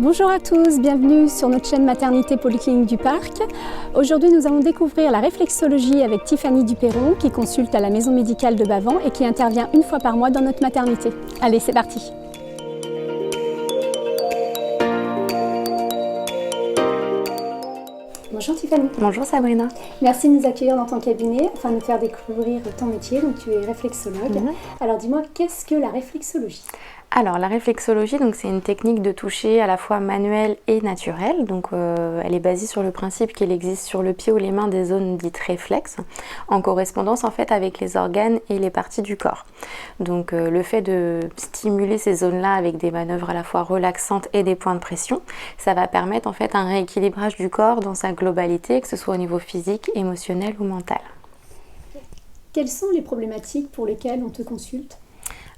Bonjour à tous, bienvenue sur notre chaîne Maternité Polyclinique du Parc. Aujourd'hui, nous allons découvrir la réflexologie avec Tiffany Duperron qui consulte à la maison médicale de Bavent et qui intervient une fois par mois dans notre maternité. Allez, c'est parti! Bonjour Tiffany. Bonjour Sabrina. Merci de nous accueillir dans ton cabinet afin de nous faire découvrir ton métier. Donc tu es réflexologue. Alors dis-moi, qu'est-ce que la réflexologie ? Alors la réflexologie, c'est une technique de toucher à la fois manuelle et naturelle. Elle est basée sur le principe qu'il existe sur le pied ou les mains des zones dites réflexes, en correspondance en fait avec les organes et les parties du corps. Le fait de stimuler ces zones-là avec des manœuvres à la fois relaxantes et des points de pression, ça va permettre en fait un rééquilibrage du corps dans sa globalité, que ce soit au niveau physique, émotionnel ou mental. Quelles sont les problématiques pour lesquelles on te consulte ?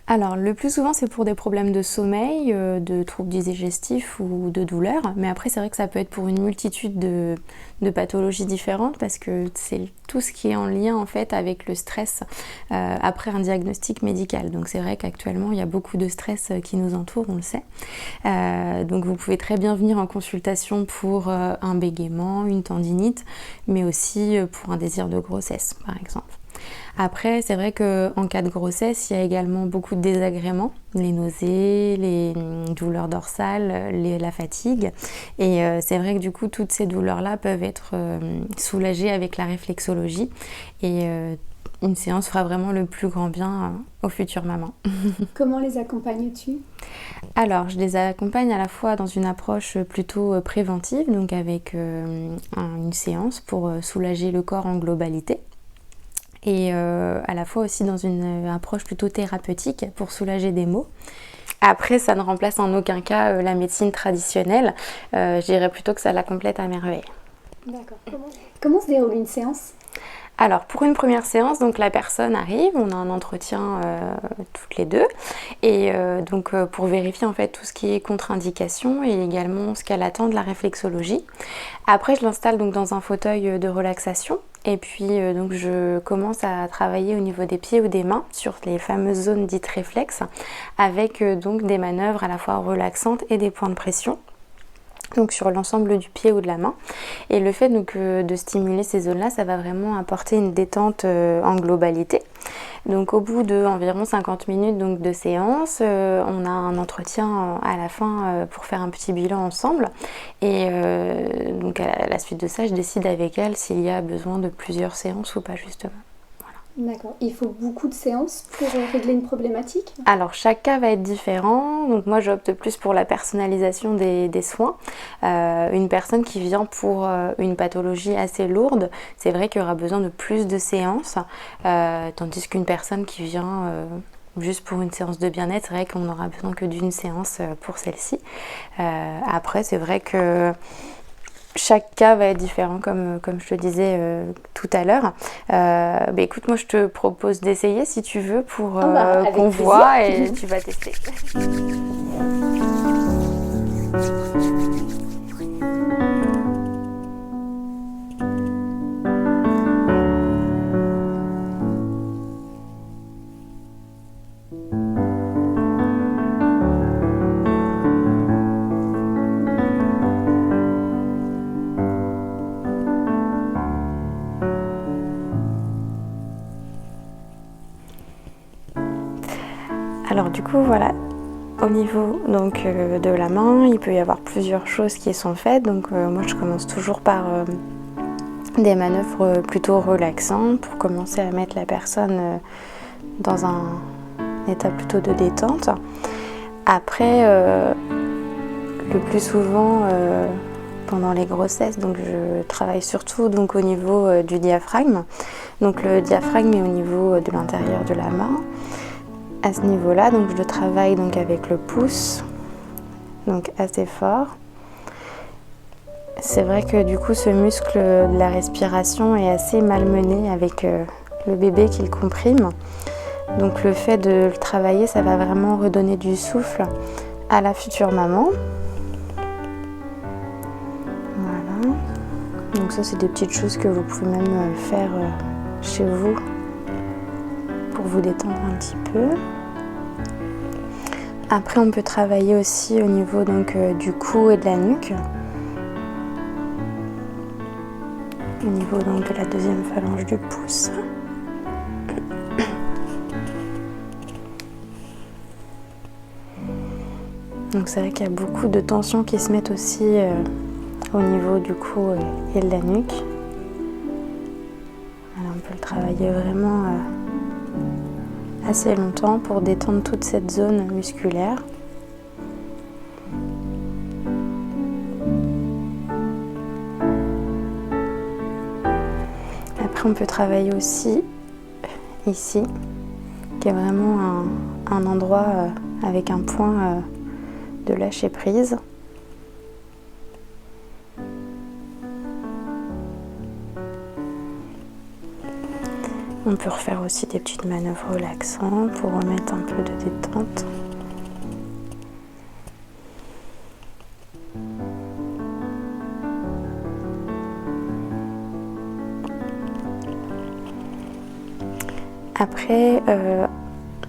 Alors, le plus souvent, c'est pour des problèmes de sommeil, de troubles digestifs ou de douleurs. Mais après, c'est vrai que ça peut être pour une multitude de pathologies différentes parce que c'est tout ce qui est en lien en fait avec le stress après un diagnostic médical. Donc, c'est vrai qu'actuellement, il y a beaucoup de stress qui nous entoure, on le sait. Donc, vous pouvez très bien venir en consultation pour un bégaiement, une tendinite, mais aussi pour un désir de grossesse, par exemple. Après, c'est vrai qu'en cas de grossesse, il y a également beaucoup de désagréments, les nausées, les douleurs dorsales, la fatigue. Et c'est vrai que du coup, toutes ces douleurs-là peuvent être soulagées avec la réflexologie. Et une séance fera vraiment le plus grand bien aux futures mamans. Comment les accompagnes-tu ? Alors, je les accompagne à la fois dans une approche plutôt préventive, donc avec une séance pour soulager le corps en globalité. Et à la fois aussi dans une approche plutôt thérapeutique pour soulager des maux. Après, ça ne remplace en aucun cas la médecine traditionnelle. Je dirais plutôt que ça la complète à merveille. D'accord. Comment se déroule une séance ? Alors, pour une première séance, la personne arrive, on a un entretien toutes les deux, et pour vérifier en fait tout ce qui est contre-indication et également ce qu'elle attend de la réflexologie. Après, je l'installe dans un fauteuil de relaxation, et puis je commence à travailler au niveau des pieds ou des mains sur les fameuses zones dites réflexes, avec des manœuvres à la fois relaxantes et des points de pression. Donc sur l'ensemble du pied ou de la main. Et le fait de stimuler ces zones-là, ça va vraiment apporter une détente en globalité. Donc au bout de environ 50 minutes de séance, on a un entretien à la fin pour faire un petit bilan ensemble. Et à la suite de ça, je décide avec elle s'il y a besoin de plusieurs séances ou pas justement. D'accord. Il faut beaucoup de séances pour régler une problématique ? Alors, chaque cas va être différent. Donc, moi, j'opte plus pour la personnalisation des soins. Une personne qui vient pour une pathologie assez lourde, c'est vrai qu'il y aura besoin de plus de séances. Tandis qu'une personne qui vient juste pour une séance de bien-être, c'est vrai qu'on n'aura besoin que d'une séance pour celle-ci. Après, c'est vrai que chaque cas va être différent, comme je te disais tout à l'heure. Écoute, moi je te propose d'essayer si tu veux pour qu'on voit et tu vas tester. Alors du coup voilà, au niveau de la main, il peut y avoir plusieurs choses qui sont faites. Moi je commence toujours par des manœuvres plutôt relaxantes pour commencer à mettre la personne dans un état plutôt de détente. Après, le plus souvent pendant les grossesses, je travaille surtout au niveau du diaphragme. Donc le diaphragme est au niveau de l'intérieur de la main. À ce niveau-là, je travaille avec le pouce, assez fort. C'est vrai que du coup, ce muscle de la respiration est assez malmené avec le bébé qui le comprime. Donc le fait de le travailler, ça va vraiment redonner du souffle à la future maman. Voilà. Donc ça, c'est des petites choses que vous pouvez même faire chez vous pour vous détendre un petit peu. Après, on peut travailler aussi au niveau donc, du cou et de la nuque. Au niveau donc, de la deuxième phalange du pouce. Donc c'est vrai qu'il y a beaucoup de tensions qui se mettent aussi au niveau du cou et de la nuque. Alors, on peut le travailler vraiment assez longtemps pour détendre toute cette zone musculaire. Après, on peut travailler aussi ici, qui est vraiment un endroit avec un point de lâcher prise. On peut refaire aussi des petites manœuvres relaxantes pour remettre un peu de détente. Après,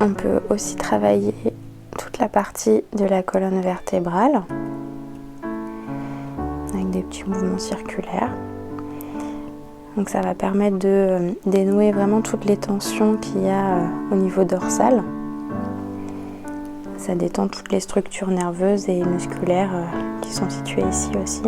on peut aussi travailler toute la partie de la colonne vertébrale avec des petits mouvements circulaires. Donc ça va permettre de dénouer vraiment toutes les tensions qu'il y a au niveau dorsal. Ça détend toutes les structures nerveuses et musculaires qui sont situées ici aussi.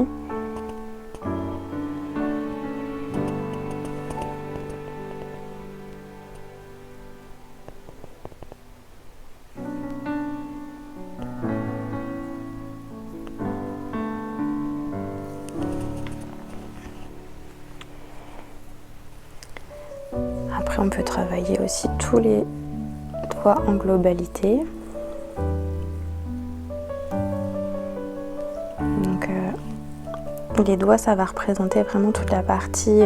Après, on peut travailler aussi tous les doigts en globalité. Donc, les doigts, ça va représenter vraiment toute la partie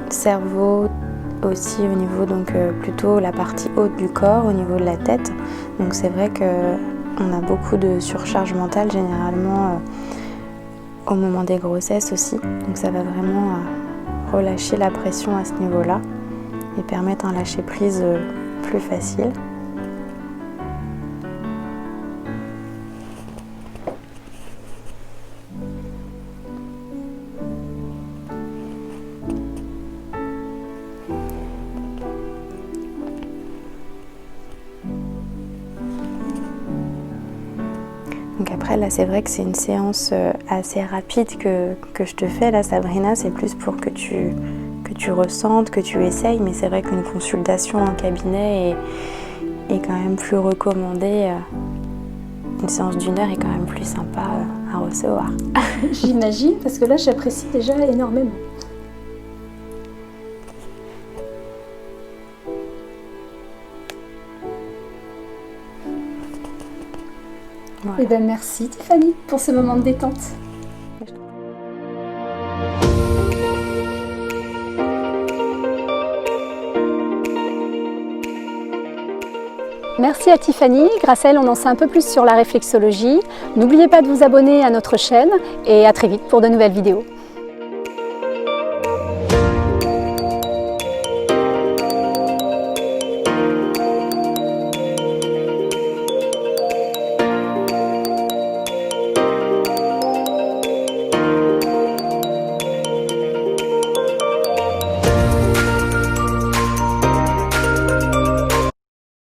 cerveau, aussi au niveau, donc plutôt la partie haute du corps, au niveau de la tête. Donc, c'est vrai qu'on a beaucoup de surcharge mentale généralement au moment des grossesses aussi. Donc, ça va vraiment relâcher la pression à ce niveau-là et permettre un lâcher-prise plus facile. Donc après là c'est vrai que c'est une séance assez rapide que je te fais là Sabrina, c'est plus pour que tu ressentes, que tu essayes, mais c'est vrai qu'une consultation en cabinet est quand même plus recommandée. Une séance d'1 heure est quand même plus sympa à recevoir. J'imagine, parce que là j'apprécie déjà énormément. Voilà. Eh bien, merci Tiffany pour ce moment de détente. Merci à Tiffany, grâce à elle on en sait un peu plus sur la réflexologie. N'oubliez pas de vous abonner à notre chaîne et à très vite pour de nouvelles vidéos.